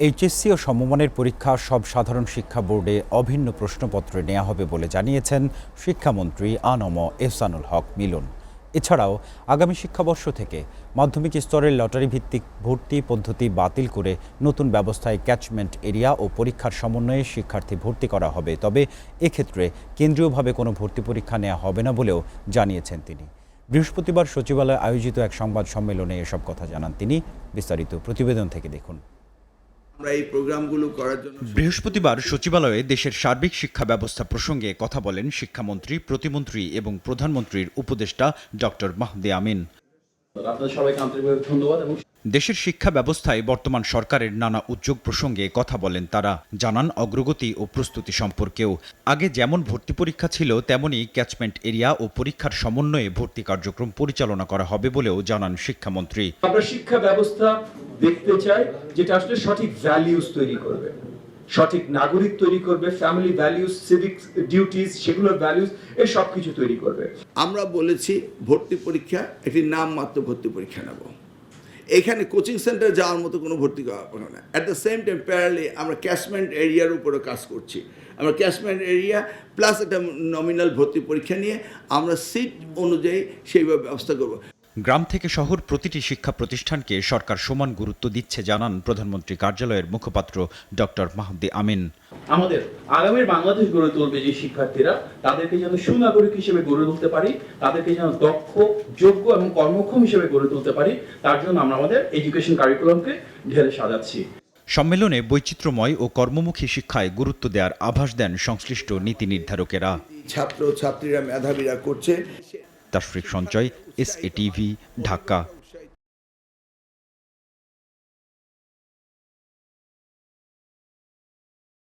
HSC ও সমমানের পরীক্ষা সব সাধারণ শিক্ষা বোর্ডে অভিন্ন প্রশ্নপত্রে নেওয়া হবে বলে জানিয়েছেন শিক্ষামন্ত্রী আনম এহসানুল হক মিলন। এছাড়াও আগামী শিক্ষাবর্ষ থেকে মাধ্যমিক স্তরের লটারি ভিত্তিক ভর্তি পদ্ধতি বাতিল করে নতুন ব্যবস্থায় ক্যাচমেন্ট এরিয়া ও পরীক্ষার সমন্বয়ে শিক্ষার্থী ভর্তি করা হবে। তবে এক্ষেত্রে কেন্দ্রীয়ভাবে কোনো ভর্তি পরীক্ষা নেওয়া হবে না বলেও জানিয়েছেন তিনি। বৃহস্পতিবার সচিবালয়ে আয়োজিত এক সংবাদ সম্মেলনে এসব কথা জানান তিনি। বিস্তারিত প্রতিবেদন থেকে দেখুন। বৃহস্পতিবার সচিবালয়ে দেশের সার্বিক শিক্ষা ব্যবস্থা প্রসঙ্গে কথা বলেন শিক্ষামন্ত্রী, প্রতিমন্ত্রী এবং প্রধানমন্ত্রীর উপদেষ্টা ডক্টর মাহদি আমিন। দেশের শিক্ষা ব্যবস্থায় বর্তমান সরকারের নানা উদ্যোগ প্রসঙ্গে কথা বলেন তারা। জানান অগ্রগতি ও প্রস্তুতি সম্পর্কেও। আগে যেমন ভর্তি পরীক্ষা ছিল তেমনই ক্যাচমেন্ট এরিয়া ও পরীক্ষার সমন্বয়ে ভর্তি কার্যক্রম পরিচালনা করা হবে বলেও জানান শিক্ষামন্ত্রী। আমরা শিক্ষা ব্যবস্থা দেখতে চাই যেটা আসলে সঠিক ভ্যালিউজ তৈরি করবে, সঠিক নাগরিক তৈরি করবে, ফ্যামিলি ভ্যালিউজ, সিভিক ডিউটিস, সেগুলোর ভ্যালিউজ, এই সব কিছু তৈরি করবে। আমরা বলেছি ভর্তি পরীক্ষা একটি নামমাত্র ভর্তি পরীক্ষা নেব, এখানে কোচিং সেন্টার যাওয়ার মতো কোনো ভর্তি করা না। অ্যাট দ্য সেম টাইম প্যারালি আমরা ক্যাচমেন্ট এরিয়ার উপরে কাজ করছি। আমরা ক্যাচমেন্ট এরিয়া প্লাস একটা নমিনাল ভর্তি পরীক্ষা নিয়ে আমরা সিট অনুযায়ী সেইভাবে ব্যবস্থা করব। গ্রাম থেকে শহর প্রতিটি শিক্ষা প্রতিষ্ঠানকে সরকার সমান গুরুত্ব দিচ্ছে জানান প্রধানমন্ত্রী কার্যালয়ের মুখপাত্র ডক্টর মাহদি আমিন। আমাদের আগামীর বাংলাদেশ গড়ে তুলবে যে শিক্ষার্থীরা, তাদেরকে যেন সুনাগরিক হিসেবে গড়ে তুলতে পারি, তাদেরকে যেন দক্ষ, যোগ্য এবং কর্মক্ষম হিসেবে গড়ে তুলতে পারি, তার জন্য আমরা আমাদের এডুকেশন কারিকুলামকে ঢেলে সাজাচ্ছি। সম্মেলনে বৈচিত্র্যময় ও কর্মমুখী শিক্ষায় গুরুত্ব দেওয়ার আভাস দেন সংশ্লিষ্ট নীতি নির্ধারকেরা। ছাত্র ছাত্রীরা মেধাবীরা করছে। তাশফিক সঞ্চয়, এসএটিভি, ঢাকা।